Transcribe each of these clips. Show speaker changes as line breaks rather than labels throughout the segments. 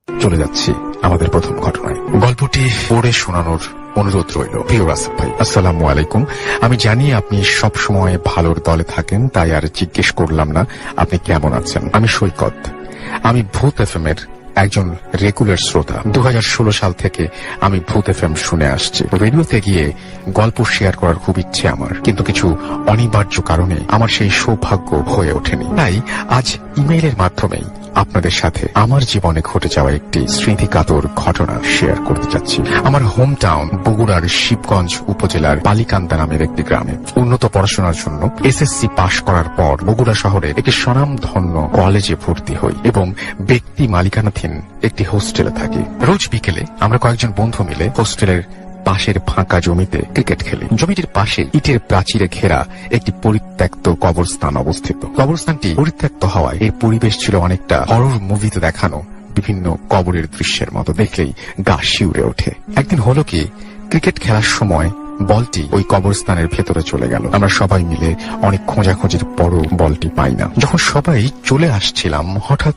চলে যাচ্ছি আমাদের প্রথম ঘটনায়। গল্পটি পড়ে শোনানোর অনুরোধ রইল। প্রিয় রাসেল ভাই, আসসালামু আলাইকুম। আমি জানি আপনি সব সময় ভালোর দলে থাকেন, তাই আর জিজ্ঞেস করলাম না আপনি কেমন আছেন। আমি সৈকত। আমি ভূত এফএম এর একজন রেগুলার শ্রোতা। 2016 সাল থেকে আমি ভূত এফএম শুনে আসছি। রেডিওতে গিয়ে গল্প শেয়ার করার খুব ইচ্ছে আমার, কিন্তু কিছু অনিবার্য কারণে আমার সেই সৌভাগ্য হয়ে ওঠেনি। তাই আজ ইমেইলের মাধ্যমেই আপনাদের সাথে আমার জীবনে ঘটে যাওয়া একটি স্মৃতিকাতর ঘটনা শেয়ার করতে চাচ্ছি। আমার হোম টাউন বগুড়ার শিবগঞ্জ উপজেলার বালিকান্দা নামের একটি গ্রামে উন্নত পড়াশোনার জন্য এসএসসি পাশ করার পর বগুড়া শহরে একটি স্বনামধন্য কলেজে ভর্তি হই এবং ব্যক্তি মালিকানাধীন একটি হোস্টেলে থাকি। রোজ বিকেলে আমরা কয়েকজন বন্ধু মিলে হোস্টেলের পাশের ফাঁকা জমিতে ক্রিকেট খেলি। জমিটির পাশে ইটের প্রাচীরে ঘেরা একটি পরিত্যক্ত কবরস্থান অবস্থিত। কবরস্থানটি পরিত্যক্ত হওয়ায় এর পরিবেশ ছিল অনেকটা হরর মুভিতে দেখানো বিভিন্ন কবরের দৃশ্যের মতো। দেখলেই গা শিউরে ওঠে। একদিন হলো কি, ক্রিকেট খেলার সময় বলটি ওই কবরস্থানের ভেতরে চলে গেল। আমরা সবাই মিলে অনেক খোঁজাখুঁজির পরও বলটি পাই না। যখন সবাই চলে আসছিলাম, হঠাৎ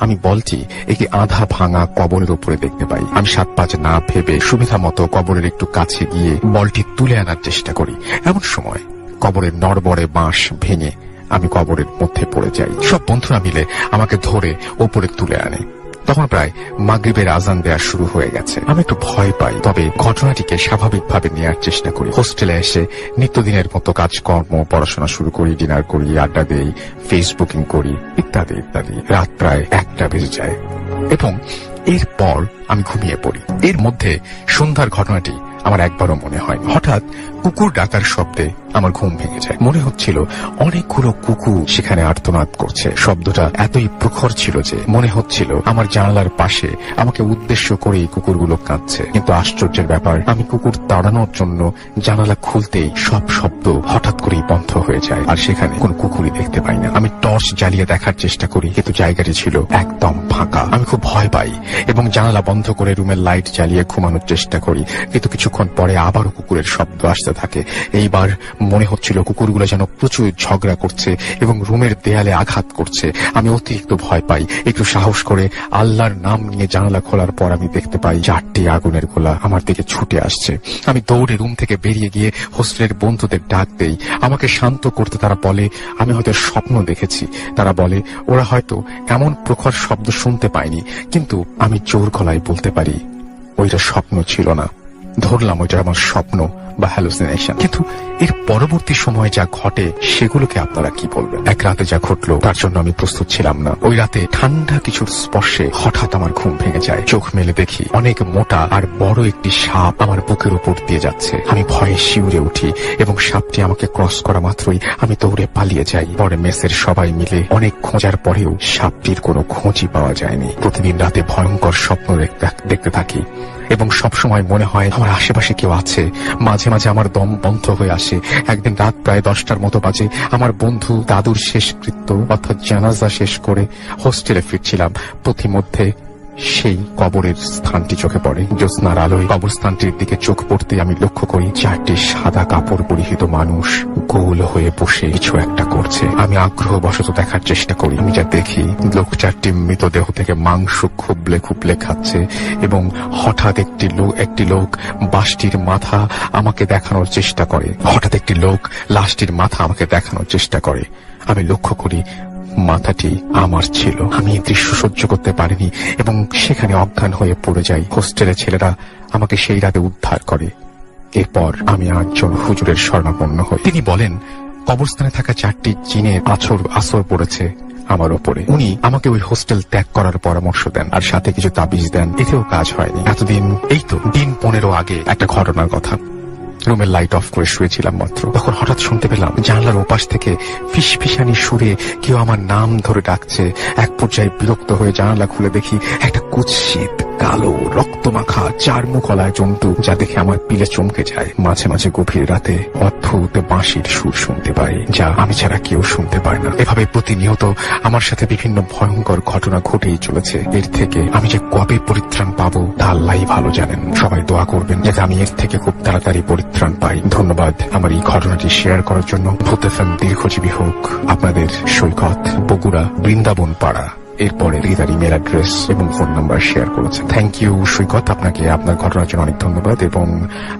আমি বলটি একটি আধা ভাঙা কবরের উপরে দেখতে পাই। আমি 7-5 না ভেবে সুবিধা মতো কবরের একটু কাছে গিয়ে বলটি তুলে আনার চেষ্টা করি। এমন সময় কবরের নড়বড়ে বাঁশ ভেঙে আমি কবরের মধ্যে পড়ে যাই। সব বন্ধুরা মিলে আমাকে ধরে ওপরে তুলে আনে। তখন প্রায় মাগরিবের আজান দেওয়া শুরু হয়ে গেছে। আমি একটু ভয় পাই, তবে ঘটনাটিকে স্বাভাবিকভাবে নেওয়ার চেষ্টা করি। হোস্টেলে এসে নিত্যদিনের মতো কাজকর্ম, পড়াশোনা শুরু করি, ডিনার করি, আড্ডা দেই, ফেসবুকিং করি, ইত্যাদি ইত্যাদি। রাত প্রায় 1টা বেজে যায় এবং এরপর আমি ঘুমিয়ে পড়ি। এর মধ্যে সন্ধ্যার ঘটনাটি আমার একবারও মনে হয়নি। হঠাৎ কুকুর ডাকার শব্দে আমার ঘুম ভেঙে যায়। মনে হচ্ছিল অনেকগুলো কুকুর সেখানে আর্তনাদ করছে। শব্দটা এতই প্রখর ছিল যে মনে হচ্ছিল আমার জানালার পাশে আমাকে উদ্দেশ্য করেই কুকুরগুলো কাঁদছে। কিন্তু আশ্চর্যের ব্যাপার, আমি কুকুর তাড়ানোর জন্য জানালা খুলতেই সব শব্দ হঠাৎ করেই বন্ধ হয়ে যায়, আর সেখানে কোনো কুকুরই দেখতে পাই না। আমি টর্চ জ্বালিয়ে দেখার চেষ্টা করি, কিন্তু জায়গাটি ছিল একদম ফাঁকা। আমি খুব ভয় পাই এবং জানালা বন্ধ করে রুমের লাইট জ্বালিয়ে ঘুমানোর চেষ্টা করি, কিন্তু কিছুক্ষণ পরে আবারও কুকুরের শব্দ আসতে থাকে। এইবার মনে হচ্ছিল কুকুরগুলো যেন প্রচুর ঝগড়া করছে এবং রুমের দেয়ালে আঘাত করছে। আমি অতিরিক্ত ভয় পাই। একটু সাহস করে আল্লাহর নাম নিয়ে জানালা খোলার পর আমি দেখতে পাই 4টি আগুনের গোলা আমার দিকে ছুটে আসছে। আমি দৌড়ে রুম থেকে বেরিয়ে গিয়ে হোস্টেলের বন্ধুদের ডাক দেই। আমাকে শান্ত করতে তারা বলে আমি হয়তো স্বপ্ন দেখেছি। তারা বলে ওরা হয়তো এমন প্রখর শব্দ শুনতে পায়নি, কিন্তু আমি জোর গলায় বলতে পারি ওইটা স্বপ্ন ছিল না। ধরলাম ওইটা আমার স্বপ্ন বা হ্যালুসিনেশন। কিন্তু এর পরবর্তী সময়ে যা ঘটে সেগুলোকে আপনারা কি বলবেন? এক রাতে যা ঘটলো তার জন্য আমি প্রস্তুত ছিলাম না। ওই রাতে ঠান্ডা কিছুর স্পর্শে হঠাৎ আমার ঘুম ভেঙে যায়। চোখ মেলে দেখি অনেক মোটা আর বড় একটি সাপ আমার বুকের উপর দিয়ে যাচ্ছে। আমি ভয়ে শিউরে উঠি এবং সাপটি আমাকে ক্রস করা মাত্রই আমি দৌড়ে পালিয়ে যাই। পরে মেসের সবাই মিলে অনেক খোঁজার পরেও সাপটির কোনো খোঁজই পাওয়া যায়নি। প্রতিদিন রাতে ভয়ঙ্কর স্বপ্ন দেখতে থাকি এবং সবসময় মনে হয় আমার আশেপাশে কেউ আছে। মাঝে মাঝে আমার দম বন্ধ হয়ে আসে। একদিন রাত প্রায় 10টার মতো বাজে। আমার বন্ধু দাদুর শেষকৃত্য অর্থাৎ জানাজা শেষ করে হোস্টেলে ফিরছিলাম। পথিমধ্যে সেই কবরের স্থানটি চোখে পড়ে। জ্যোৎস্নার আলোয় কবরস্থানটির দিকে চোখ পড়তে আমি লক্ষ্য করি 4টি সাদা কাপড় পরিহিত মানুষ গোল হয়ে বসে কিছু একটা করছে। আমি আগ্রহবশত দেখার চেষ্টা করি। আমি যা দেখি, লোক 4টি মৃতদেহ থেকে মাংস খুবলে খুবলে খাচ্ছে এবং হঠাৎ একটি লোক বাঁশটির মাথা আমাকে দেখানোর চেষ্টা করে। লাশটির মাথা আমাকে দেখানোর চেষ্টা করে। আমি লক্ষ্য করি মাথাটি আমার ছিল। আমি এই দৃশ্য সহ্য করতে পারিনি এবং সেখানে অজ্ঞান হয়ে পড়ে যাই। হোস্টেলের ছেলেরা আমাকে সেই রাতে উদ্ধার করে। এরপর আমি একজন হুজুরের শরণাপন্ন হই। তিনি বলেন কবরস্থানে থাকা 4টি জিনের আসর পড়েছে আমার ওপরে। উনি আমাকে ওই হোস্টেল ত্যাগ করার পরামর্শ দেন আর সাথে কিছু তাবিজ দেন। এতেও কাজ হয়নি। এতদিন, এই তো দিন 15 আগে একটা ঘটনার কথা। রুমের লাইট অফ করে শুয়েছিলাম মাত্র, তখন হঠাৎ শুনতে পেলাম জানলার ওপাশ থেকে ফিসফিসানি সুরে কেউ আমার নাম ধরে ডাকছে। এক পর্যায়ে বিরক্ত হয়ে জানালা খুলে দেখি একটা কুৎসিত কালো রক্তমাখা 4 মুখলায় জন্তু, যা দেখে আমার পিলে চমকে যায়। মাঝে মাঝে গভীর রাতে অদ্ভুত বাঁশির সুর শুনতে পাই, যা আমি ছাড়া কেউ শুনতে পায় না। এভাবে প্রতিনিয়ত আমার সাথে বিভিন্ন ভয়ঙ্কর ঘটনা ঘটেই চলেছে। এর থেকে আমি যে কবে পরিত্রাণ পাবো তা আল্লাহই ভালো জানেন। সবাই দোয়া করবেন যাতে আমি এর থেকে খুব তাড়াতাড়ি পরিত্রাণ পাই। ধন্যবাদ আমার এই ঘটনাটি শেয়ার করার জন্য। ভূত এফএম দীর্ঘজীবী হোক। আপনাদের সৈকত, বগুড়া, বৃন্দাবন পাড়া এরপরে হৃদার ইমেল অ্যাড্রেস এবং ফোন নাম্বার শেয়ার করেছেন। থ্যাংক ইউ সৈকত, আপনাকে আপনার ঘটনার জন্য অনেক ধন্যবাদ। এবং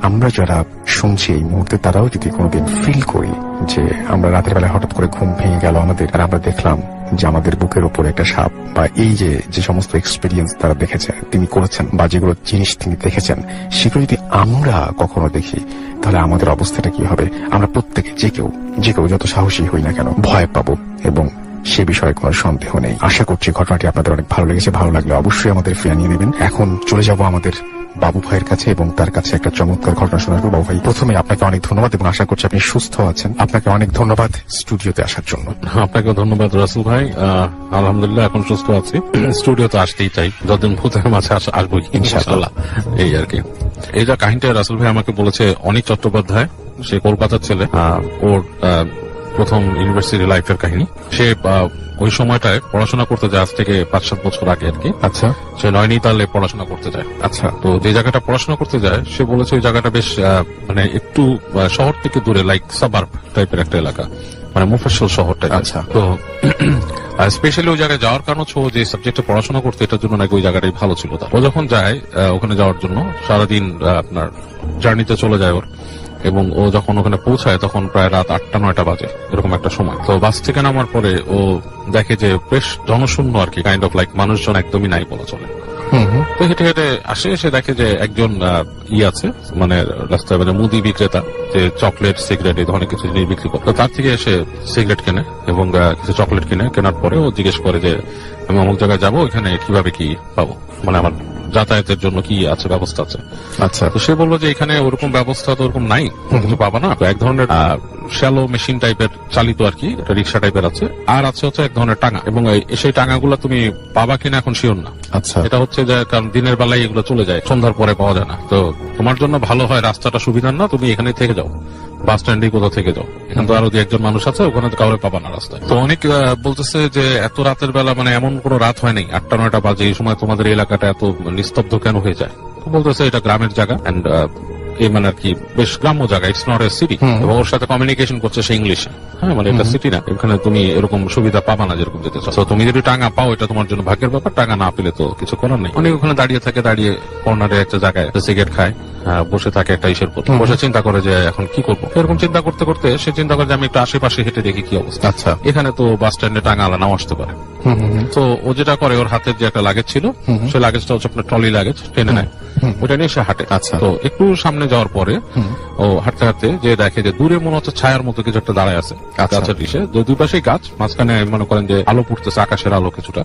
আমরা যারা শুনছি এই মুহূর্তে তারাও যদি কোনোদিন ফিল করি যে আমরা রাতের বেলায় হঠাৎ করে ঘুম ভেঙে গেল আমাদের, আর আমরা দেখলাম যে আমাদের বুকের উপর একটা সাপ, বা এই যে সমস্ত এক্সপিরিয়েন্স তারা দেখেছে, তিনি করেছেন, বা যেগুলো জিনিস তিনি দেখেছেন, সেগুলো যদি আমরা কখনো দেখি তাহলে আমাদের অবস্থাটা কি হবে? আমরা প্রত্যেকে যে কেউ যত সাহসী হই না কেন ভয় পাবো, এবং সে বিষয়ে কোনো সন্দেহ নেই। আশা করছি ঘটনাটি আপনাদের অনেক ভালো লেগেছে। ভালো লাগলে অবশ্যই আমাদের জানিয়ে নেবেন। এখন চলে যাব আমাদের বাবু ভাইয়ের কাছে এবং তার কাছে একটা চমৎকার ঘটনা শোনাবো। বাবু ভাই, প্রথমে আপনাকে অনেক ধন্যবাদ এবং আশা করছি আপনি সুস্থ আছেন। আপনাকে অনেক ধন্যবাদ স্টুডিওতে আসার জন্য।
আপনাকে ধন্যবাদ রাসেল ভাই। আলহামদুলিল্লাহ এখন সুস্থ আছি। স্টুডিওতে আসতেই চাই, যতদিন ভূতের মাঝে আসবো ইনশাআল্লাহ। এই আর কি, এই যা কাহিনীটা রাসেল ভাই আমাকে বলেছে অনিক চট্টোপাধ্যায়, সে কলকাতার ছেলে। ওর প্রথম ইউনিভার্সিটি লাইফের কাহিনী। সে ওই সময়টায় পড়াশোনা করতে যায়, আজ থেকে 5-7 বছর আগে আর কি।
আচ্ছা।
সে নয়নিতালে পড়াশোনা করতে যায়।
আচ্ছা।
তো যে জায়গাটা পড়াশোনা করতে যায়, সে বলেছে ওই জায়গাটা বেশ মানে একটু শহর থেকে দূরে, লাইক সাবার্ব টাইপের একটা এলাকা, মানে মুফাসসল শহরটা।
আচ্ছা।
তো স্পেশালি ওই জায়গায় যাওয়ার কারণ হচ্ছে যে সাবজেক্টে পড়াশোনা করতে, এটার জন্য নাকি ওই জায়গাটাই ভালো ছিল তার। ও যখন যায় ওখানে যাওয়ার জন্য, সারাদিন আপনার জার্নিতে চলে যায় ওর, এবং ও যখন ওখানে পৌঁছায় তখন প্রায় রাত 8-9 বাজে, এরকম একটা সময়। তো বাস থেকে নামার পরে ও দেখে যে বেশ জনশূন্য আর কি, কাইন্ড অফ লাইক মানুষজন একদমই নাই বলা চলে। তো হেঁটে হেঁটে আসে, এসে দেখে যে একজন আছে, মানে রাস্তায় মানে মুদি বিক্রেতা, যে চকলেট সিগারেট এই ধরনের কিছু জিনিস বিক্রি করে। তো তার থেকে এসে সিগারেট কেনে এবং কিছু চকলেট কিনে, কেনার পরে ও জিজ্ঞেস করে যে আমি অমুক জায়গায় যাবো, এখানে কিভাবে কি পাবো, মানে আমার যাতায়াতের জন্য কি আছে, ব্যবস্থা আছে।
আচ্ছা।
তো সে বললো যে এখানে ওরকম ব্যবস্থা তো ওরকম নাই, কিছু পাবা না। এক ধরনের শ্যালো মেশিন টাইপের চালিত আর কি, একটা রিক্সা টাইপের আছে, আর আছে হচ্ছে এক ধরনের টাঙা, এবং সেই টাঙাগুলো তুমি পাবা কিনা এখন শিওর না।
আচ্ছা।
এটা হচ্ছে যে কারণ দিনের বেলায় এগুলো চলে যায়, সন্ধ্যার পরে পাওয়া যায় না। তো তোমার জন্য ভালো হয় রাস্তাটা সুবিধার না, তুমি এখানে থেকে যাও, বাস স্ট্যান্ডে কোথাও থেকে যাও, এখানে তো আরো দু একজন মানুষ আছে, ওখানে কাউরে পাবা না রাস্তায়। তো অনেক বলতেছে যে এত রাতের বেলা, মানে এমন কোনো রাত হয় নাই, 8-9 বাজে, এই সময় তোমাদের এলাকাটা এত নিস্তব্ধ কেন হয়ে যায়? তো বলতেছে এটা গ্রামের জায়গা, এন্ড এই মানে আর কি বেশ গ্রাম্য জায়গা, ইটস নট এ সিটি। এবং ওর সাথে কমিউনিকেশন করছে সে ইংলিশে। হ্যাঁ, মানে এটা সিটি না, এখানে তুমি এরকম সুবিধা পাবা না যেরকম যেতে চাও। তো তুমি যদি টাঙা পাও এটা তোমার জন্য ভাগ্যের ব্যাপার, টাঙা না পেলে তো কিছু করার নেই। অনেক ওখানে দাঁড়িয়ে থাকে, দাঁড়িয়ে কর্নারে একটা জায়গায় সিগারেট খায়, বসে থাকে একটা ইসের পর, বসে চিন্তা করে যে এখন কি করবো। এরকম চিন্তা করতে করতে সে চিন্তা করে যে আমি একটু আশেপাশে হেঁটে দেখি কি অবস্থা।
আচ্ছা।
এখানে তো বাস স্ট্যান্ডে টাঙা আলা নাও আসতে পারে। তো ও যেটা করে, ওর হাতের যে একটা লাগেজ ছিল, সে লাগেজটা হচ্ছে আপনার ট্রলি লাগেজ, টেনে নেয়, ওটা নিয়ে সে হাঁটে।
আচ্ছা।
তো একটু সামনে যাওয়ার পরে ও হাঁটতে হাঁটতে যে দেখে যে দূরে মনে হচ্ছে ছায়ার মতো কিছু একটা দাঁড়ায় আছে গাছের ডিশে, দুই পাশেই গাছ, মাঝখানে মনে করেন যে আলো পড়তেছে, আকাশের আলো কিছুটা,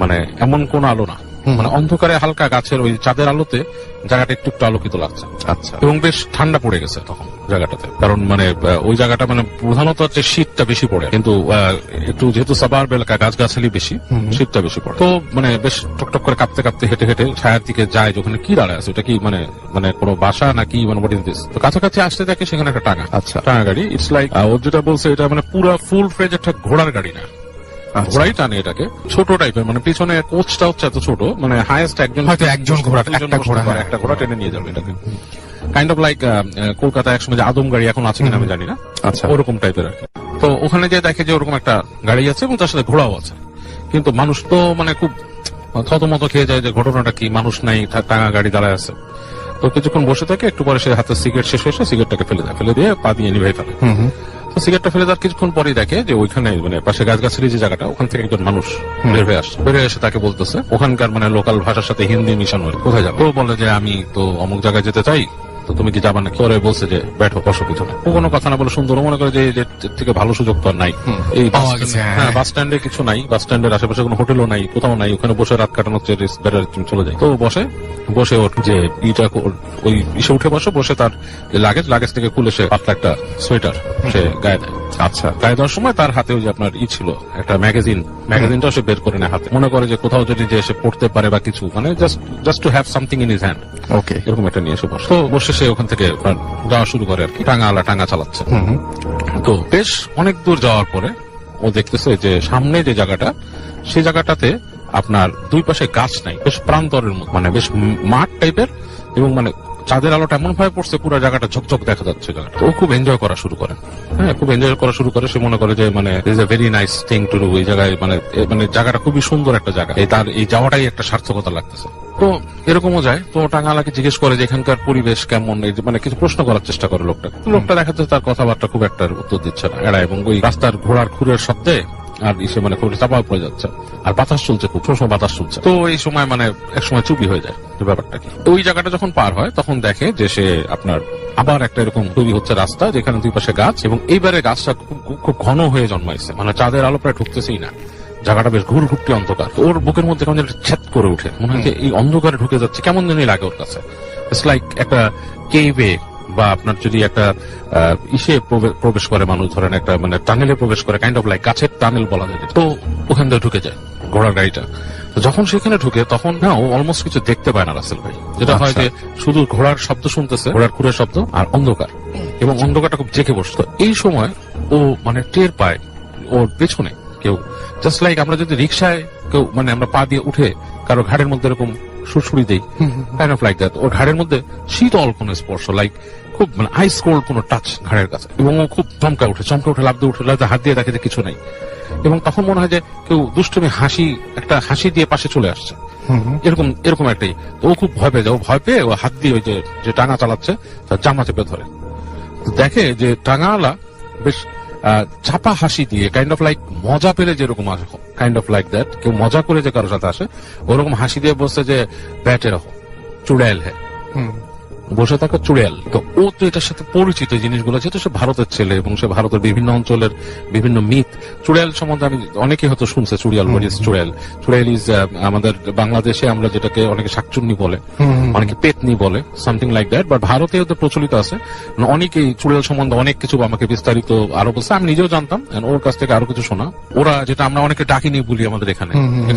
মানে এমন কোন আলো না, মানে অন্ধকারে হালকা গাছের ওই চাঁদের আলোতে জায়গাটা একটু একটু আলোকিত লাগছে।
আচ্ছা।
এবং বেশ ঠান্ডা পড়ে গেছে তখন জায়গাটাতে, কারণ মানে ওই জায়গাটা মানে প্রধানত হচ্ছে শীতটা বেশি পড়ে, কিন্তু একটু যেহেতু সাবার্ব এলাকা, গাছগাছালি বেশি, শীতটা বেশি পড়ে। তো মানে বেশ টকটক করে কাঁপতে কাঁপতে হেঁটে হেঁটে ছায়ার দিকে যায়, যে ওখানে কি দাঁড়ায় আছে, এটা কি মানে মানে কোনো বাসা নাকি, মানে হোয়াট ইজ দিস। তো কাছাকাছি আসতে দেখে সেখানে একটা টাঙা।
আচ্ছা।
টাঙা গাড়ি, ইটস লাইক ওর যেটা বলছে এটা মানে পুরো ফুল ফ্রেজ একটা ঘোড়ার গাড়ি না, ঘোড়াই টানে এটাকে, ছোট টাইপের, মানে পিছনে কোচটা হচ্ছে এত ছোট, মানে হাইয়েস্ট একজন
ঘোড়া,
একটা ঘোড়া টেনে নিয়ে যাবে এটাকে, কাইন্ড অফ লাইক কলকাতায় একসময় যে আদম গাড়ি, এখন আছে কিনা আমি জানি না,
আচ্ছা,
ওরকম টাইপের আর কি। তো ওখানে যে দেখে যে ওরকম একটা গাড়ি আছে এবং তার সাথে ঘোড়াও আছে, কিন্তু মানুষ তো মানে খুব থতমত খেয়ে যায় যে ঘটনাটা কি, মানুষ নাই, টাঙা গাড়ি দাঁড়ায় আছে। তো কিছুক্ষণ বসে থাকে, একটু পরে সে হাতে সিগারেট শেষ হয়েছে, সিগারেটটাকে ফেলে দেয়, ফেলে দিয়ে পা দিয়ে নিভাই ফেলে। তো সিগারেটটা ফেলে দেওয়ার কিছুক্ষণ পরেই দেখে যে ওইখানে মানে পাশে গাছগাছালি যে জায়গাটা, ওখান থেকে একজন মানুষ বের হয়ে আসছে, বের হয়ে এসে তাকে বলতেছে ওখানকার মানে লোকাল ভাষার সাথে হিন্দি মিশানো, কোথায় যাবে। ও বলে যে আমি তো অমুক জায়গায় যেতে চাই, তো তুমি কি যাবা নাকি? ওরে বলছে যে ব্যাঠো, বসো পিছনে। ও কোনো কথা না বলে সুন্দর মনে করে যে থেকে ভালো সুযোগ তো আর নাই, এই বাস স্ট্যান্ডে কিছু নাই, বাস স্ট্যান্ডের আশেপাশে কোনো হোটেলও নাই, কোথাও নাই, ওখানে বসে রাত কাটানো চলে যায়। তো বসে ওর যে ইটা ওই ইসে উঠে বসে তার লাগেজ থেকে খুলে সে পাতলা একটা সোয়েটার সে গায়ে দেয়। আচ্ছা, গায়ে দেওয়ার সময় তার হাতে ওই যে আপনার ছিল একটা ম্যাগাজিনটাও সে বের করে নেয় হাতে, মনে করে যে কোথাও যদি যে সে পড়তে পারে বা কিছু, মানে just to have something in his hand. Okay, এরকম একটা নিয়ে এসে বসে। তো বসে সে ওখান থেকে যাওয়া শুরু করে আর কি, টাঙা চালাচ্ছে। তো বেশ অনেক দূর যাওয়ার পরে ও দেখতেছে যে সামনে যে জায়গাটা, সেই জায়গাটাতে আপনার দুই পাশে গাছ নাই, বেশ প্রান্তরের মতো, মানে বেশ মাঠ টাইপের, এবং মানে চাঁদের আলোটা এমন ভাবে পড়ছে পুরো জায়গাটা ঝকঝক দেখা যাচ্ছে জায়গাটা। ও খুব এনজয় করা শুরু করে, হ্যাঁ খুব এনজয় করা শুরু করে। সে মনে করে যে মানে is a very nice thing to do, এই জায়গায় মানে জায়গাটা খুবই সুন্দর একটা জায়গা, তার এই যাওয়াটাই একটা সার্থকতা লাগতেছে। তো এরকমও যায়। তো টাঙ্গালাকে জিজ্ঞেস করে যে এখানকার পরিবেশ কেমন, এই যে মানে কিছু প্রশ্ন করার চেষ্টা করে লোকটা। লোকটা দেখা যাচ্ছে তার কথাবার্তা খুব একটা উত্তর দিচ্ছে না, এড়ায়, এবং ওই রাস্তার ঘোড়ার খুরের শব্দে আর ইসে মানে খুব চাপা পড়ে যাচ্ছে, আর বাতাস চলছে, খুব সময় বাতাস চলছে। তো এই সময় মানে এক সময় চুপি হয়ে যায় যে ব্যাপারটা কি। ওই জায়গাটা যখন পার হয় তখন দেখে যে সে আপনার আবার একটা এরকম তৈরি হচ্ছে রাস্তা, যেখানে দুই পাশে গাছ, এবং এইবারে গাছটা খুব ঘন হয়ে জন্মাইছে, মানে চাঁদের আলো প্রায় ঢুকতেছেই না। জায়গাটা বেশ ঘুরঘুরটি অন্ধকার। ওর বুকের মধ্যে কেমন একটা ছেদ করে উঠে, মনে হয় যে এই অন্ধকারে ঢুকে যাচ্ছে, কেমন জানি লাগে ওর কাছে। ইটস লাইক একটা কেভে, বা আপনার যদি একটা ইসে প্রবেশ করে মানুষ, ধরেন একটা মানে টানেলে প্রবেশ করে, কাইন্ড অফ লাইক গাছের টানেল বলা যায়। তো ওখান থেকে ঢুকে যায় ঘোড়ার গাড়িটা। তো যখন সেখানে ঢুকে তখন না ও অলমোস্ট কিছু দেখতে পায় না রাসেল ভাই। যেটা হয় যে শুধু ঘোড়ার শব্দ শুনতেছে, ঘোড়ার খুরের শব্দ আর অন্ধকার, এবং অন্ধকারটা খুব জেঁকে বসতো। এই সময় ও মানে টের পায় ওর পেছনে কেউ, জাস্ট লাইক আমরা যদি রিক্সায় কেউ মানে আমরা পা দিয়ে উঠে কারো ঘাড়ের মধ্যে এরকম সুরসুরি দেই, কাইন্ড অফ লাইক দ্যাট। ওর ঘাড়ের মধ্যে শীতল কোনো স্পর্শ, লাইক খুব মানে আইস কোল্ড কোনো টাচ ঘাড়ের কাছে, এবং ও খুব চমকে উঠে লাফ দিয়ে উঠে হাত দিয়ে দেখে যে কিছু নেই। এবং তখন মনে হয় যে কেউ দুষ্টুমি একটা হাসি দিয়ে পাশে চলে আসছে, এরকম একটাই। তো ও খুব ভয় পেয়ে যায়। ও ভয় পেয়ে ও হাত দিয়ে ওই যে টাঙা চালাচ্ছে তার জামা চেপে ধরে। তো দেখে যে টাঙাওয়ালা বেশ চাপা হাসি দিয়ে, কাইন্ড অফ লাইক মজা পেলে যেরকম আসে, কাইন্ড অফ লাইক দ্যাট, কেউ মজা করে যে কারোর সাথে আসে ওরকম হাসি দিয়ে বসছে যে ব্যাটে রাখো চুড়াইল হ্যাঁ, বসে থাকা চুড়াইল। তো ও তো এটার সাথে পরিচিত জিনিসগুলো, যেহেতু সে ভারতের ছেলে এবং সে ভারতের বিভিন্ন অঞ্চলের বিভিন্ন মিথ, চুড়াইল সম্বন্ধে আমি অনেকে হয়তো শুনছে। চুড়াইল ইজ আমাদের বাংলাদেশে আমরা যেটাকে অনেকে শাকচুন্নি বলে, অনেকে পেতনি বলে, সামথিং লাইক দ্যাট, বাট ভারতে ওদের প্রচলিত আছে। অনেকেই চুড়াইল সম্বন্ধে অনেক কিছু আমাকে বিস্তারিত আরো বলছে, আমি নিজেও জানতাম, ওর কাছ থেকে আরো কিছু শোনা। ওরা যেটা আমরা অনেকে ডাকিনি বলি আমাদের এখানে,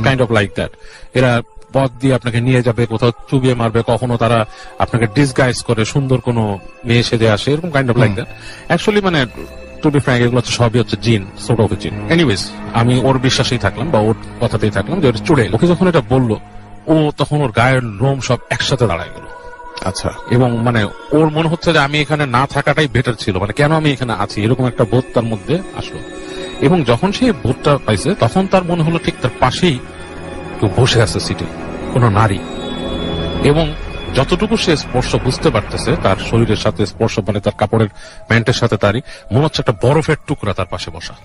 কাইন্ড অফ লাইক দ্যাট। এরা পথ দিয়ে আপনাকে নিয়ে যাবে, কোথাও চুবিয়ে মারবে, কখনো তারা আপনাকে ডিসগাইজ করে সুন্দর কোনো মেয়ে সেজে আসে, এরকম kind of like that. Actually মানে টু বি ফ্র্যাঙ্ক এগুলো সবই হচ্ছে জিন, সোর্ট অফ জিন। এনিওয়েজ আমি ওর বিশ্বাসেই থাকলাম বা ওর কথাতেই থাকলাম যে ওটা চুড়াইল। ওকে যখন এটা বললো, ও তখন ওর গায়ের লোম সব একসাথে দাঁড়ায় গেল।
আচ্ছা।
এবং মানে ওর মনে হচ্ছে যে আমি এখানে না থাকাটাই বেটার ছিল, মানে কেন আমি এখানে আছি, এরকম একটা বোধ তার মধ্যে আসলো। এবং যখন সে বোধটা পাইছে তখন তার মনে হলো ঠিক তার পাশেই কেউ বসে আছে সিটে, কোন নারী। এবং যতটুকু সে স্পর্শ বুঝতে পারতেছে তার শরীরের সাথে স্পর্শ, মানে তার কাপড়ের প্যান্টের সাথে তারই মনে হচ্ছে একটা বরফের টুকরা তার পাশে বসা।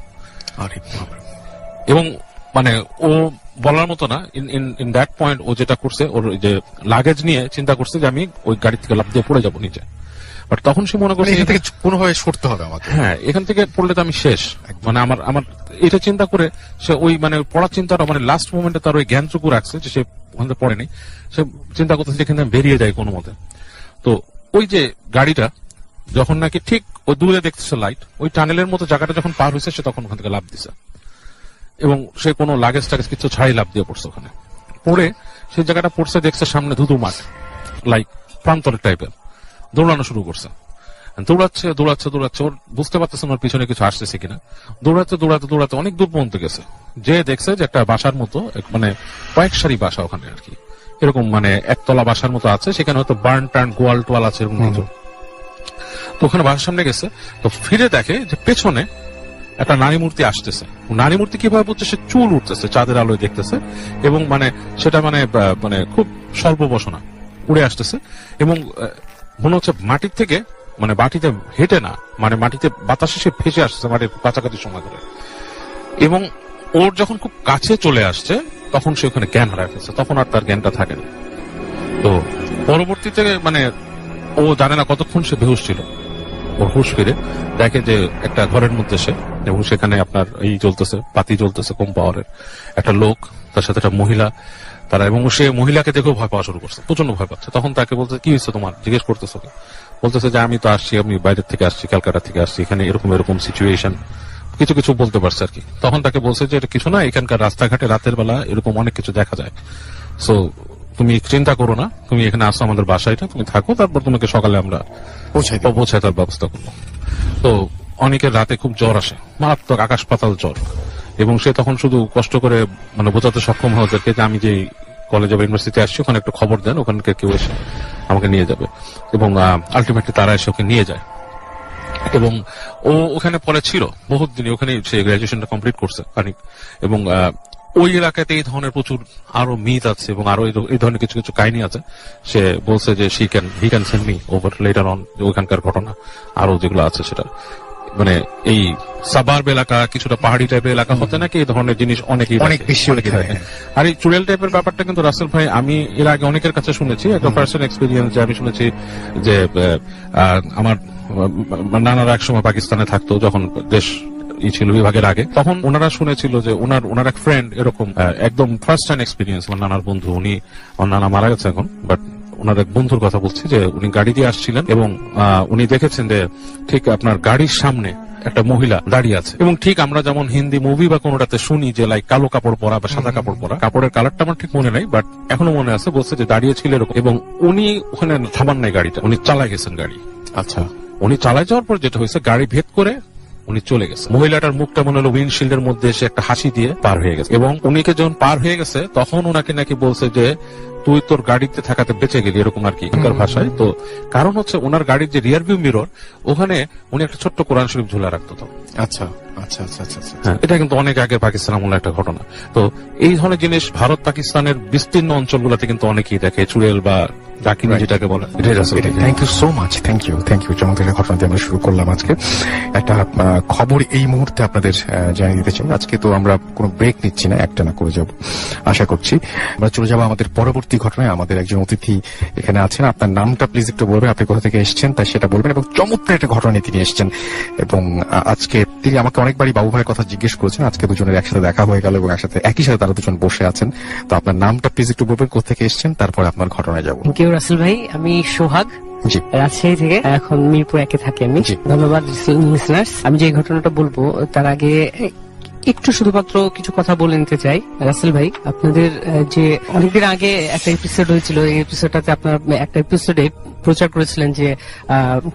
এবং মানে ও বলার মতো না, ইন দ্যাট পয়েন্ট ও যেটা করছে, ওর যে লাগেজ নিয়ে চিন্তা করছে যে আমি ওই গাড়ি থেকে লাফ দিয়ে পড়ে যাবো নিচে। বাট তখন সে মনে করছে
এখান থেকে কোনোভাবে সরতে হবে আমাকে,
হ্যাঁ এখান থেকে পড়লে তো আমি শেষ। মানে আমার এটা চিন্তা করে সে ওই মানে পড়ার চিন্তাটা মানে লাস্ট মোমেন্টে তার ওই জ্ঞানটুকু রাখছে যে সে ওখান থেকে পড়েনি। সে চিন্তা করতেছে যেখানে বেরিয়ে যায় কোনো মতে। তো ওই যে গাড়িটা যখন নাকি ঠিক ওই দূরে দেখতেছে লাইট, ওই টানেলের মতো জায়গাটা যখন পার হয়েছে সে তখন ওখান থেকে লাফ দিছে, এবং সে কোনো লাগেজ টাগেজ কিছু ছাড়াই লাফ দিয়ে পড়ছে। ওখানে পড়ে সেই জায়গাটা পড়ছে, দেখছে সামনে ধুধু মাঠ, লাইক প্রান্তরের টাইপের। দৌড়ানো শুরু করছে, দৌড়াচ্ছে। ওর বুঝতে পারতেছে ওর পিছনে কিছু আসতেছে কিনা। দৌড়াতে অনেক দূর পর্যন্ত গেছে, যে দেখছে যে একটা বাসার মতো, মানে কয়েক সারি বাসা ওখানে আর কি, এরকম মানে একতলা বাসার মতো আছে, সেখানে হয়তো বার্ন টার্ন গোয়াল টোয়াল আছে এরকম কিছু। তো ওখানে বাসার সামনে গেছে, তো ফিরে দেখে যে পেছনে একটা নারী মূর্তি আসতেছে। নারী মূর্তি কিভাবে বুঝছে, সে চুল উঠতেছে, চাঁদের আলোয় দেখতেছে, এবং মানে সেটা মানে খুব সর্ববসনা উড়ে আসতেছে, এবং মনে হচ্ছে মাটির থেকে, মানে মাটিতে হেঁটে না, মানে মাটিতে বাতাসে সে ভেসে আসছে মাটির কাছাকাছি সময় ধরে। এবং ওর যখন খুব কাছে চলে আসছে তখন সে ওখানে জ্ঞান হারায় ফেলছে, তখন আর তার জ্ঞানটা থাকে না। তো পরবর্তীতে মানে ও জানে না কতক্ষণ সে বেহুশ ছিল। ওর হুশ ফিরে দেখে যে একটা ঘরের মধ্যে সে, এবং সেখানে আপনার এই জ্বলতেছে, বাতি জ্বলতেছে কম পাওয়ারের, একটা লোক, তার সাথে একটা মহিলা, তারা, এবং সে মহিলাকে দেখেও ভয় পাওয়া শুরু করছে, প্রচন্ড ভয় পাচ্ছে। তখন তাকে বলতে, কি হয়েছে তোমার, জিজ্ঞেস করতেছে। বলতেছে যে আমি তো আসছি, আমি বাইরের থেকে আসছি, ক্যালকাটা থেকে আসছি, এখানে এরকম সিচুয়েশন, কিছু বলতে পারছে আর কি। তখন তাকে বলছে যে এটা কিছু না, এখানকার রাস্তাঘাটে রাতের বেলা এরকম অনেক কিছু দেখা যায়, সো তুমি চিন্তা করো না, তুমি এখানে আসো আমাদের বাসায়, তুমি থাকো, তারপর তোমাকে সকালে আমরা পৌঁছায় তার ব্যবস্থা করবো। তো অনেকের রাতে খুব জ্বর আসে, মারাত্মক আকাশ পাতাল জ্বর, এবং সে তখন শুধু কষ্ট করে মানে বোঝাতে সক্ষম হয় ওদেরকে যে আমি যে কলেজে বা ইউনিভার্সিটি আসছি, ওখানে একটু খবর দেন, ওখানকার কেউ এসে আমাকে নিয়ে যাবে। এবং আলটিমেটলি তারা এসে ওকে নিয়ে যায়। এবং ও ওখানে পরে ছিল বহুত দিনই, ওখানে সে গ্রাজুয়েশনটা কমপ্লিট করছে খানিক। এবং ওই এলাকাতে এই ধরনের প্রচুর আরো মিথ আছে এবং আরো এই ধরনের কিছু কিছু কাহিনী আছে। সে বলছে যে he can send me over letter on ওইখানকার ঘটনা আরো যেগুলো আছে, সেটা মানে এই সাবার্ব এলাকা, কিছুটা পাহাড়ি টাইপের এলাকা হতে নাকি এই ধরনের জিনিস অনেকেই
অনেক বেশি
অনেকেই দেখে। আর এই চুড়েল টাইপের ব্যাপারটা কিন্তু রাসেল ভাই আমি এর আগে অনেকের কাছে শুনেছি, একটা পার্সোনাল এক্সপিরিয়েন্স, যে আমি শুনেছি যে আমার নানারা একসময় পাকিস্তানে থাকতো যখন দেশ ছিল বিভাগের আগে, তখন ওনারা শুনেছিল যে ওনার এক ফ্রেন্ড এরকম একদম ফার্স্ট হ্যান্ড এক্সপিরিয়েন্স, আমার নানার বন্ধু, আমার নানা মারা গেছে এখন, বাট ওনার এক বন্ধুর কথা বলছি, যে উনি গাড়ি দিয়ে আসছিলেন এবং উনি দেখেছেন যে ঠিক আপনার গাড়ির সামনে একটা মহিলা দাঁড়িয়ে আছে। এবং ঠিক আমরা যেমন হিন্দি মুভি বা কোনোটাতে শুনি যে লাইক কালো কাপড় পরা বা সাদা কাপড় পরা, কাপড়ের কালারটা আমার ঠিক মনে নাই, বাট এখনো মনে আছে, বলছে যে দাঁড়িয়ে ছিল এরকম। এবং উনি ওখানে থামান নাই গাড়িটা, উনি চালায় গেছেন গাড়ি।
আচ্ছা,
উনি চালায় যাওয়ার পর যেটা হয়েছে, গাড়ি ভেদ করে উনি চলে গেছে। মহিলাটার মুখটা মনে হলো উইন্ডশিল্ডের মধ্যে এসে একটা হাসি দিয়ে পার হয়ে গেছে। এবং উনিকে যখন পার হয়ে গেছে তখন ওনাকে নাকি বলছে যে তুই তোর গাড়িতে থাকাতে বেঁচে গেলি, এরকম আর কি এখানকার ভাষায়। তো কারণ হচ্ছে ওনার গাড়ির যে রিয়ার ভিউ মিরর, ওখানে উনি একটা ছোট্ট কোরআন শরীফ ঝুলা রাখতো। তো
আচ্ছা আচ্ছা আচ্ছা আচ্ছা আচ্ছা।
হ্যাঁ, এটা কিন্তু অনেক আগে পাকিস্তান আমলের একটা ঘটনা। তো এই ধরনের জিনিস ভারত পাকিস্তানের বিস্তীর্ণ অঞ্চলগুলোতে কিন্তু অনেকেই দেখে, চুড়েল বা ডাকিনি যেটাকে বলে।
Thank you so much, thank you চমৎকার ঘটনা দিয়ে আমরা শুরু করলাম আজকে। একটা খবর এই মুহূর্তে আপনাদের জানিয়ে দিতে চাই। আজকে তো আমরা কোনো ব্রেক নিচ্ছি না, একটা না করে যাব আশা করছি। আমরা চলে যাবো আমাদের পরবর্তী ঘটনায়। আমাদের একজন অতিথি এখানে আছেন, আপনার নামটা প্লিজ একটু বলবেন, আপনি কোথা থেকে এসেছেন তাই সেটা বলবেন, এবং চমৎকার একটা ঘটনা নিয়ে তিনি এসেছেন। এবং আজকে তিনি আমাকে অনেকবারই বাবু ভাইয়ের কথা জিজ্ঞেস করেছেন, আজকে দুজনের একসাথে দেখা হয়ে গেল এবং একসাথে একই সাথে তারা দুজন বসে আছেন। তো আপনার নামটা প্লিজ একটু বলবেন, কোথা থেকে এসেছেন, তারপরে আপনার ঘটনায় যাবো।
কেউ রাসেল ভাই, আমি সোহাগ,
জি,
রাজশাহী থেকে, এখন মিরপুর একে থাকি আমি।
জি।
ধন্যবাদ লিসনার্স। আমি যে ঘটনাটা বলবো তার আগে একটু শুধুমাত্র কিছু কথা বলে নিতে চাই। রাসেল ভাই, আপনাদের যে অনেকদিন আগে একটা এপিসোড হয়েছিল, এই এপিসোডটাতে আপনার একটা এপিসোডে প্রচার করেছিলেন যে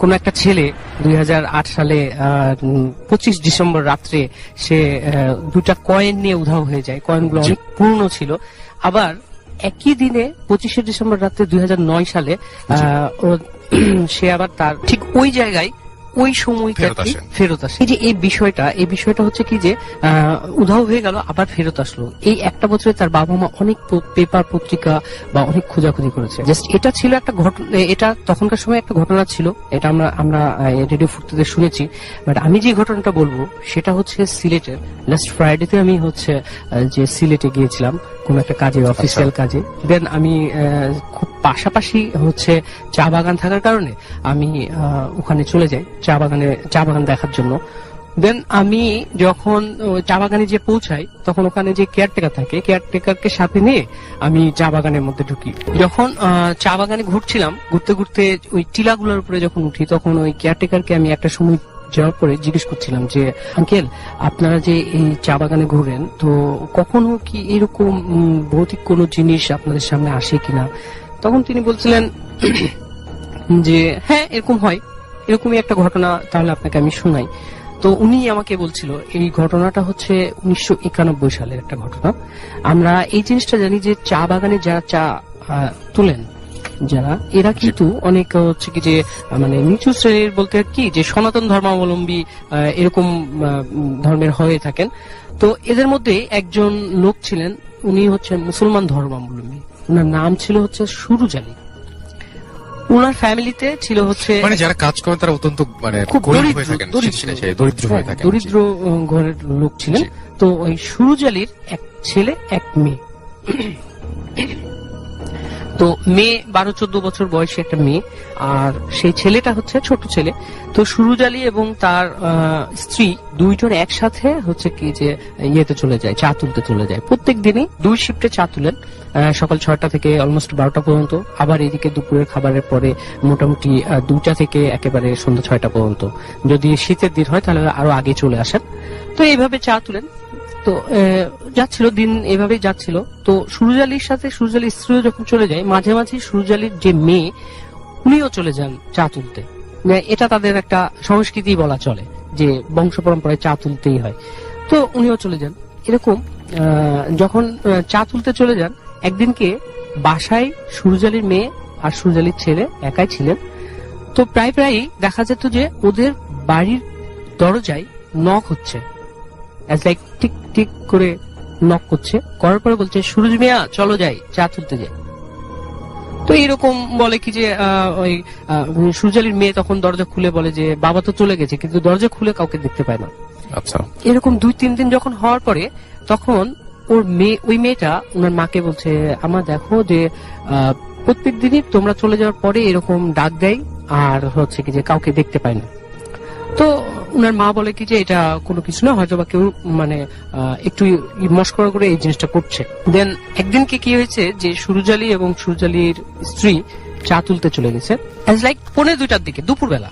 কোন একটা ছেলে 2008 সালে 25 ডিসেম্বর রাত্রে সে দুটা কয়েন নিয়ে উধাও হয়ে যায়। কয়েনগুলো অনেক পুরনো ছিল। আবার একই দিনে 25 ডিসেম্বর রাত্রে 2009 সালে সে আবার তার ঠিক ওই জায়গায় ওই সময়টা ফেরত আসে। এই বিষয়টা হচ্ছে কি যে উধাও হয়ে গেল, আবার ফেরত আসলো। এই একটা বছরে তার বাবা মা অনেক পেপার পত্রিকা বা অনেক খোঁজাখুঁজি করেছে। জাস্ট এটা ছিল একটা ঘটনা, এটা তখনকার সময় একটা ঘটনা ছিল, এটা আমরা রেডিও ফুর্তিতে শুনেছি। বাট আমি যে ঘটনাটা বলবো সেটা হচ্ছে সিলেটের। লাস্ট ফ্রাইডেতে আমি হচ্ছে যে সিলেটে গিয়েছিলাম কোন একটা কাজে, অফিসিয়াল কাজে। দেন আমি খুব পাশাপাশি হচ্ছে চা বাগান থাকার কারণে আমি ওখানে চলে যাই চা বাগান দেখার জন্য। দেন আমি যখন চা বাগানে যে পৌঁছাই তখন ওখানে যে কেয়ারটেকার থাকে, কেয়ারটেকারকে সাথে নিয়ে আমি চা বাগানের মধ্যে ঢুকি। যখন চা বাগানে ঘুরছিলাম, ঘুরতে ঘুরতে ওই টিলাগুলোর উপরে যখন উঠি, তখন ওই কেয়ারটেকারকে আমি একটা সময় যাওয়ার পরে জিজ্ঞেস করছিলাম যে আঙ্কেল, আপনারা যে এই চা বাগানে ঘুরেন, তো কখনো কি এরকম ভৌতিক কোনো জিনিস আপনাদের সামনে আসে কিনা? তখন তিনি বলছিলেন যে হ্যাঁ, এরকম হয়, এরকমই একটা ঘটনা, তাহলে আপনাকে আমি শোনাই। তো উনি আমাকে বলছিল এই ঘটনাটা হচ্ছে 1991 সালের একটা ঘটনা। আমরা এই জিনিসটা জানি যে চা বাগানে যারা চা তুলেন, যারা এরা কিন্তু অনেক হচ্ছে কি যে মানে নিচু শ্রেণীর, বলতে কি যে সনাতন ধর্মাবলম্বী এরকম ধর্মের হয়ে থাকেন। তো এদের মধ্যে একজন লোক ছিলেন, উনি হচ্ছে মুসলমান ধর্মাবলম্বী। ওনার নাম ছিল হচ্ছে সুরুজ আলী। ওনার ফ্যামিলিতে ছিল হচ্ছে
মানে যারা কাজ করেন তারা অত্যন্ত মানে
খুব
গরিব হয়ে থাকেন, দরিদ্র হয়ে থাকেন,
দরিদ্র ঘরের লোক ছিলেন। তো ওই সুরুজ আলীর এক ছেলে এক মেয়ে। তো মেয়ে 12-14 বছর বয়সী একটা মেয়ে, আর সেই ছেলেটা হচ্ছে ছোট ছেলে। তো সুরুজ আলী এবং তার স্ত্রী দুইজন একসাথে হচ্ছে কি যে ইয়েতে চলে যায়, চা তুলতে চলে যায়। প্রত্যেক দিনই 2 শিফটে চা তুলেন, সকাল 6টা থেকে অলমোস্ট 12টা পর্যন্ত, আবার এদিকে দুপুরের খাবারের পরে মোটামুটি 2টা থেকে একেবারে সন্ধ্যা 6টা পর্যন্ত। যদি শীতের দিন হয় তাহলে আরো আগে চলে আসেন। তো এইভাবে চা তুলেন। তো যাচ্ছিল দিন, এভাবেই যাচ্ছিল। তো সুরুজ আলীর সাথে সুরুজ আলীর স্ত্রীও যখন চলে যায়, মাঝে মাঝে সুরুজ আলীর যে মেয়ে উনিও চলে যান চা তুলতে। এটা তাদের একটা সংস্কৃতি বলা চলে যে বংশ পরম্পরায় চা তুলতেই হয়। তো উনিও চলে যান। এরকম যখন চা তুলতে চলে যান, একদিনকে বাসায় সুরজালির মেয়ে আর সুরজালির ছেলে একাই ছিলেন। তো প্রায় প্রায়ই দেখা যেত যে ওদের বাড়ির দরজায় নক হচ্ছে, লাইক টিক টিক করে নক করছে, করার পরে বলছে সুরজ মিয়া চলো যাই, চা তুলতে যাই। তো এরকম বলে কি যে ওই সুরজালির মেয়ে তখন দরজা খুলে বলে যে বাবা তো চলে গেছে, কিন্তু দরজা খুলে কাউকে দেখতে পায় না।
আচ্ছা,
এরকম 2-3 দিন যখন হওয়ার পরে তখন ওই মেয়েটা ওনার মাকে বলছে, আমার দেখো যে প্রত্যেক দিনই তোমরা চলে যাওয়ার পরে এরকম ডাক দেয় আর হচ্ছে কি যে কাউকে দেখতে পায় না। তো উনার মা বলে কি যে এটা কোনো কিছু না, হয়তো বা কেউ মানে একটু মস্করা করে এই জিনিসটা করছে। দেন একদিনকে কি হয়েছে যে সুরজালি এবং সুরজালির স্ত্রী চা তুলতে চলে গেছে, লাইক 1:45টার দিকে, দুপুরবেলা,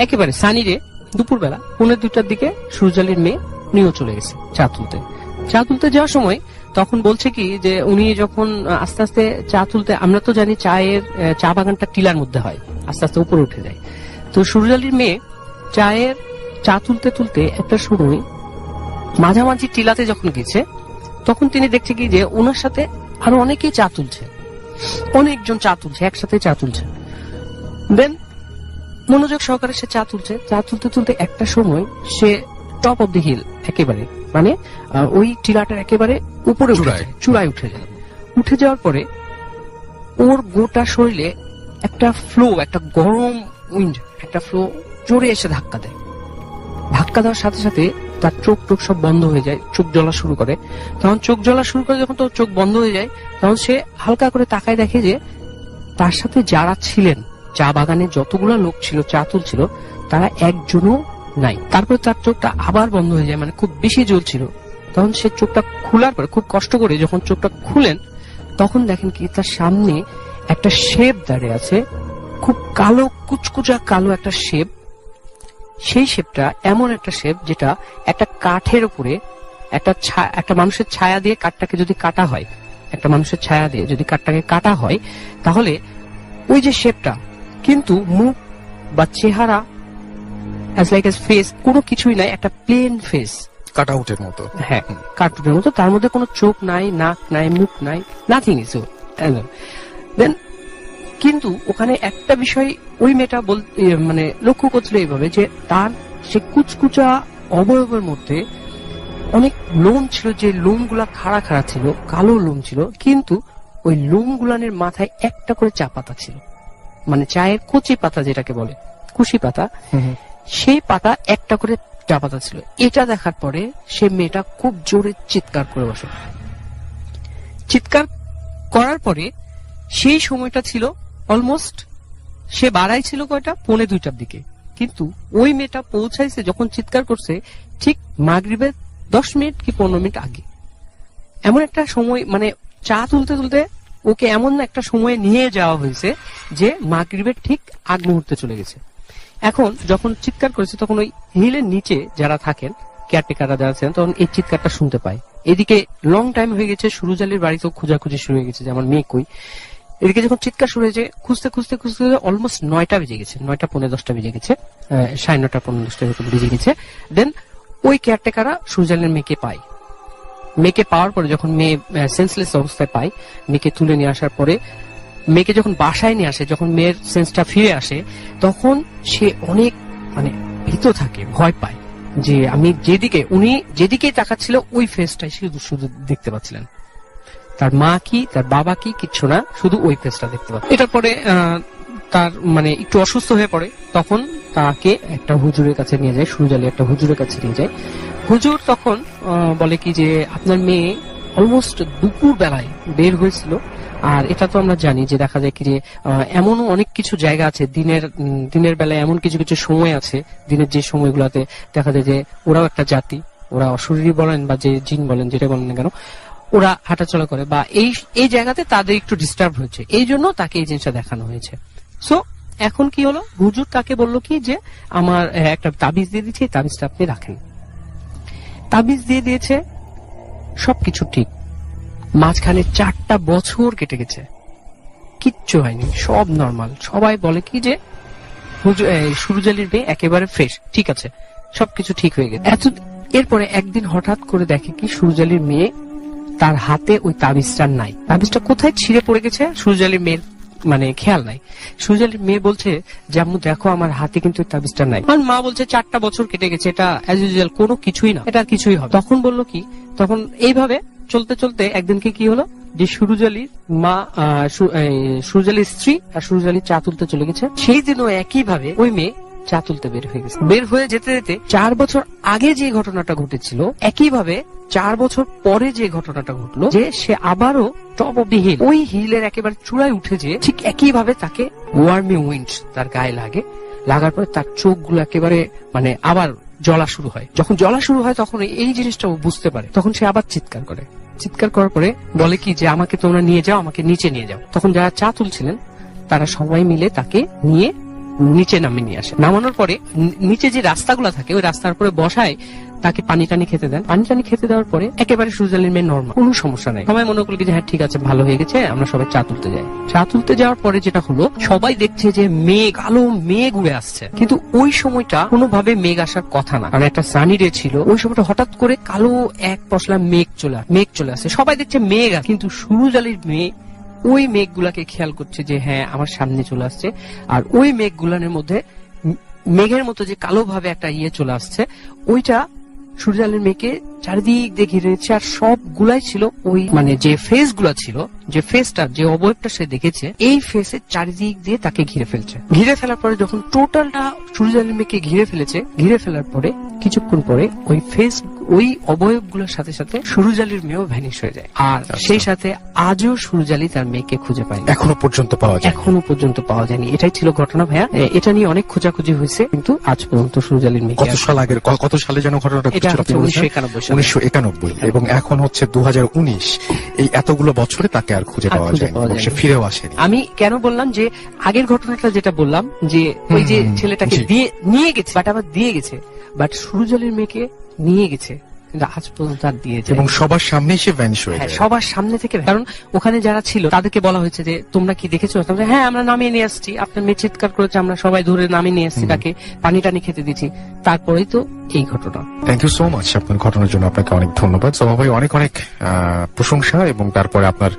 একেবারে সানিরে দুপুরবেলা 1:45টার দিকে সুরজালির মেয়ে উনিও চলে গেছে চা তুলতে যাওয়ার সময় তখন বলছে কি যে উনি যখন আস্তে আস্তে চা তুলতে, আমরা তো জানি চায়ের চা বাগানটা টিলার মধ্যে হয়, আস্তে আস্তে উপরে উঠে যায়। তো সুরজালির মেয়ে চা তুলতে তুলতে একটা সময় মাঝামাঝি টিলাতে যখন গেছে তখন তিনি দেখছে কি যে ওনার সাথে আরো অনেকেই চা তুলছে, অনেকজন চা তুলছে, একসাথে চা তুলছে। দেন মনোযোগ সহকারে সে চা তুলতে তুলতে একটা সময় সে টপ অফ দি হিল, একেবারে মানে ওই টিলাটার একেবারে উপরে চূড়ায় উঠে যাওয়ার পরে ওর গোটা শরীরে একটা ফ্লো, একটা গরম উইন্ড, একটা ফ্লো জোরে এসে ধাক্কা দেওয়ার সাথে সাথে তার চোখ সব বন্ধ হয়ে যায়, চোখ জ্বলা শুরু করে। যখন তোর চোখ বন্ধ হয়ে যায় তখন সে হালকা করে তাকায়, দেখে যে তার সাথে যারা ছিলেন, চা বাগানে যতগুলো লোক ছিল চা তুলছিল, তারা একজনও নাই। তারপরে তার চোখটা আবার বন্ধ হয়ে যায়, মানে খুব বেশি জ্বলছিল। তখন সে চোখটা খোলার পরে খুব কষ্ট করে যখন চোখটা খুলেন তখন দেখেন কি তার সামনে একটা শেপ দাঁড়িয়ে আছে, খুব কালো, কুচকুচা কালো একটা শেপ। সেই শেপটা এমন একটা শেপ যেটা একটা কাঠের উপরে একটা মানুষের ছায়া দিয়ে কাঠটাকে যদি কাটা হয়, একটা মানুষের ছায়া দিয়ে যদি কাঠটাকে কাটা হয়, তাহলে ওই যে শেপটা, কিন্তু মুখ বা চেহারা as like as face কোনো কিছুই নাই, একটা প্লেন ফেস,
কাটআউটের মতো।
হ্যাঁ, কার্টুনের মতো। তার মধ্যে কোনো চোখ নাই, নাক নাই, মুখ নাই, নাথিং ইজ। দেন কিন্তু ওখানে একটা বিষয় ওই মেয়েটা মানে লক্ষ্য করছিল এইভাবে যে তার সে কুচকুচা অবয়বের মধ্যে অনেক লোম ছিল, যে লোমগুলা খাড়া খাড়া ছিল, কালো লোম ছিল, কিন্তু ওই লোমগুলানের মাথায় একটা করে চা পাতা ছিল, মানে চায়ের কচি পাতা যেটাকে বলে, কুশি পাতা, সেই পাতা একটা করে চা পাতা ছিল। এটা দেখার পরে সে মেয়েটা খুব জোরে চিৎকার করে বসে। চিৎকার করার পরে সেই সময়টা ছিল অলমোস্ট, সে বাড়াই ছিল কয়টা, 1:45টার দিকে, কিন্তু ওই মেয়েটা পৌঁছাইছে যখন চিৎকার করছে ঠিক মাগরিবের 10 মিনিট কি 15 মিনিট আগে। এমন একটা সময়, মানে চা তুলতে তুলতে ওকে এমন একটা সময়ে নিয়ে যাওয়া হয়েছে যে মাগরিবের ঠিক আগ মুহূর্তে চলে গেছে। এখন যখন চিৎকার করেছে তখন ওই হিলের নিচে যারা থাকেন, কেয়ারটেকাররা যারা ছিলেন, তখন এই চিৎকারটা শুনতে পায়। এদিকে লং টাইম হয়ে গেছে, সুরজালির বাড়িতেও খোঁজাখুঁজি শুরু হয়ে গেছে যে আমার মেয়ে কই। এদিকে যখন চিৎকার শুরু হয়েছে, খুঁজতে খুঁজতে খুঁজতে অলমোস্ট 9টা বেজে গেছে, 9টা 9:45 বেজে গেছে, 9:30 9:45 এরকম বেজে গেছে। দেন ওই কেয়ারটেকাররা সুরজালির মেয়েকে পায়। মেয়েকে পাওয়ার পরে যখন মেয়ে সেন্সলেস অবস্থায় পায়, মেয়েকে তুলে নিয়ে আসার পরে মেয়েকে যখন বাসায় নিয়ে আসে, যখন মেয়ের সেন্সটা ফিরে আসে, তখন সে অনেক মানে ভীত থাকে, ভয় পায় যে আমি উনি যেদিকে তাকাচ্ছিল ওই ফেসটাই শুধু দেখতে পাচ্ছিলেন। তার মা কি, তার বাবা কি, কিচ্ছু না, শুধু ওই ফেসটা দেখতে পাচ্ছেন। এটার পরে তার মানে একটু অসুস্থ হয়ে পড়ে, তখন তাকে একটা হুজুরের কাছে নিয়ে যায়, সুরজালি একটা হুজুরের কাছে নিয়ে যায়। হুজুর তখন বলে কি যে আপনার মেয়ে অলমোস্ট দুপুর বেলায় বের হয়েছিল। আর এটা তো আমরা জানি যে দেখা যায় কি যে এমনও অনেক কিছু জায়গা আছে দিনের বেলায়, এমন কিছু কিছু সময় আছে দিনের যে সময়গুলোতে দেখা যায় যে ওরাও একটা জাতি, ওরা অশরীরী বলেন বা যে জিন বলেন, যেটা বলেন না কেন, ওরা হাঁটাচলা করে, বা এই জায়গাতে তাদের একটু ডিস্টার্ব হয়েছে, এই জন্য তাকে এই জিনিসটা দেখানো হয়েছে। সো এখন কি হলো, হুজুর তাকে বললো কি যে আমার একটা তাবিজ দিয়ে দিচ্ছি, তাবিজটা আপনি রাখেন। তাবিজ দিয়ে দিয়েছে, সবকিছু ঠিক। মাঝখানে 4টা বছর কেটে গেছে, কিচ্ছু হয়নি, সব নর্মাল। সবাই বলে কি যে সুরজালির মেয়ে একেবারে ফ্রেশ, ঠিক আছে, সবকিছু ঠিক হয়ে গেছে। এরপরে একদিন হঠাৎ করে দেখে কি সুরজালির মেয়ে তার হাতে ওই তাবিজটা নাই। তাবিজটা কোথায় ছিঁড়ে পড়ে গেছে সুরজ আলীর মেয়ের মানে খেয়াল নাই। সুরজ আলীর মেয়ে বলছে যে আম্মু দেখো আমার হাতে কিন্তু ওই তাবিজটা নাই। আর মা বলছে 4টা বছর কেটে গেছে, এটা অ্যাজ ইউজুয়াল কোনো কিছুই না, এটা আর কিছুই হবে। তখন বললো কি, তখন এইভাবে চলতে চলতে একদিনকে কি হলো যে সুরজ আলীর মা সুরজ আলীর স্ত্রী আর সুরজ আলী চা তুলতে চলে গেছে। সেই দিনও একইভাবে ওই মেয়ে চা তুলতে বের হয়ে গেছে। বের হয়ে যেতে যেতে 4 বছর আগে যে ঘটনাটা ঘটেছিল একইভাবে 4 বছর পরে যে ঘটনাটা ঘটলো, যে সে আবারও টপ অফ দি হিল, ওই হিলের একেবারে চূড়ায় উঠে যে ঠিক একইভাবে তাকে ওয়ার্মি উইন্ড তার গায়ে লাগে। লাগার পরে তার চোখগুলো একেবারে মানে আবার জ্বলা শুরু হয়। যখন জ্বলা শুরু হয় তখন এই জিনিসটা ও বুঝতে পারে। তখন সে আবার চিৎকার করে। চিৎকার করার পরে বলে কি যে আমাকে তোমরা নিয়ে যাও, আমাকে নিচে নিয়ে যাও। তখন যারা চা তুলছিলেন তারা সবাই মিলে তাকে নিয়ে নিচে নামিয়ে নিয়ে আসে। নামানোর পরে নিচে যে রাস্তাগুলো থাকে ওই রাস্তার উপরে বসায় তাকে পানি টানি খেতে দেন। পানি টানি খেতে দেওয়ার পরে একেবারে সুরজ আলীর মেয়ে নরমাল, কোনো সমস্যা নাই। সবাই মনে করলো যে হ্যাঁ ঠিক আছে, ভালো হয়ে গেছে, আমরা সবাই চা তুলতে যাই। চা তুলতে যাওয়ার পরে যেটা হলো, সবাই দেখছে যে মেঘ, কালো মেঘ উড়ে আসছে, কিন্তু ওই সময়টা কোনোভাবে মেঘ আসার কথা না, কারণ একটা সানি ডে ছিল। ওই সময়টা হঠাৎ করে কালো এক পশলা মেঘ চলে আসে। সবাই দেখছে মেঘ, কিন্তু সুরজ আলীর মেয়ে ওই মেঘগুলাকে খেয়াল করছে যে হ্যাঁ আমার সামনে চলে আসছে। আর ওই মেঘগুলানের মধ্যে মেঘের মতো যে কালো ভাবে একটা চলে আসছে, ওইটা সূর্য আলীর মেয়েকে চারিদিক দিয়ে ঘিরে নিচ্ছে। আর সবগুলাই ছিল ওই মানে যে ফেস গুলা ছিল, যে ফেসটা, যে অবয়বটা সে দেখেছে, এই ফেসের চারিদিক দিয়ে তাকে ঘিরে ফেলছে। ঘিরে ফেলার পরে যখন টোটালটা সূর্য আলীর মেয়েকে ঘিরে ফেলেছে, ঘিরে ফেলার পরে কিছুক্ষণ পরে ওই ফেস, ওই অবয়ব গুলোর সাথে সাথে সূর্য আলীর মেয়েও ভ্যানিশ হয়ে যায়। আর সেই সাথে আজও সূর্য আলী তার মেয়েকে খুঁজে পায়নি,
এখনো পর্যন্ত পাওয়া যায়।
এখনো পর্যন্ত পাওয়া যায়নি। এটাই ছিল ঘটনা ভাইয়া। এটা নিয়ে অনেক খোঁজাখুঁজি হয়েছে, কিন্তু আজ পর্যন্ত সূর্য আলীর মেয়ে
কত সালে যেন ঘটনাটা
এটা
ঘটেছিল? 1991। এবং এখন হচ্ছে 2019। এই এতগুলো বছরে তাকে আর খুঁজে পাওয়া যায়নি এবং সে ফিরেও আসেনি।
আমি কেন বললাম যে আগের ঘটনাটা যেটা বললাম যে ওই যে ছেলেটাকে নিয়ে গেছে, বাট আবার দিয়ে গেছে, বাট সূরজ আলীর মেয়েকে নিয়ে গেছে কিন্তু আজ পর্যন্ত আর দিয়েছে
এবং সবার সামনেই সে ভ্যানিশ হয়ে
হ্যাঁ,
যায়।
সবার সামনে থেকে। কারণ ওখানে যারা ছিল তাদেরকে বলা হয়েছে যে তোমরা কি দেখেছো? হ্যাঁ আমরা নামিয়ে নিয়ে আসছি, আপনার মেয়ে চিৎকার করেছে, আমরা সবাই ধরে নামিয়ে নিয়ে আসছি, তাকে পানি টানি খেতে দিচ্ছি। তারপরেই তো এই ঘটনা।
থ্যাংক ইউ সো মাচ আপনার ঘটনার জন্য। আপনাকে অনেক ধন্যবাদ। সবাই অনেক অনেক প্রশংসা এবং তারপরে আপনার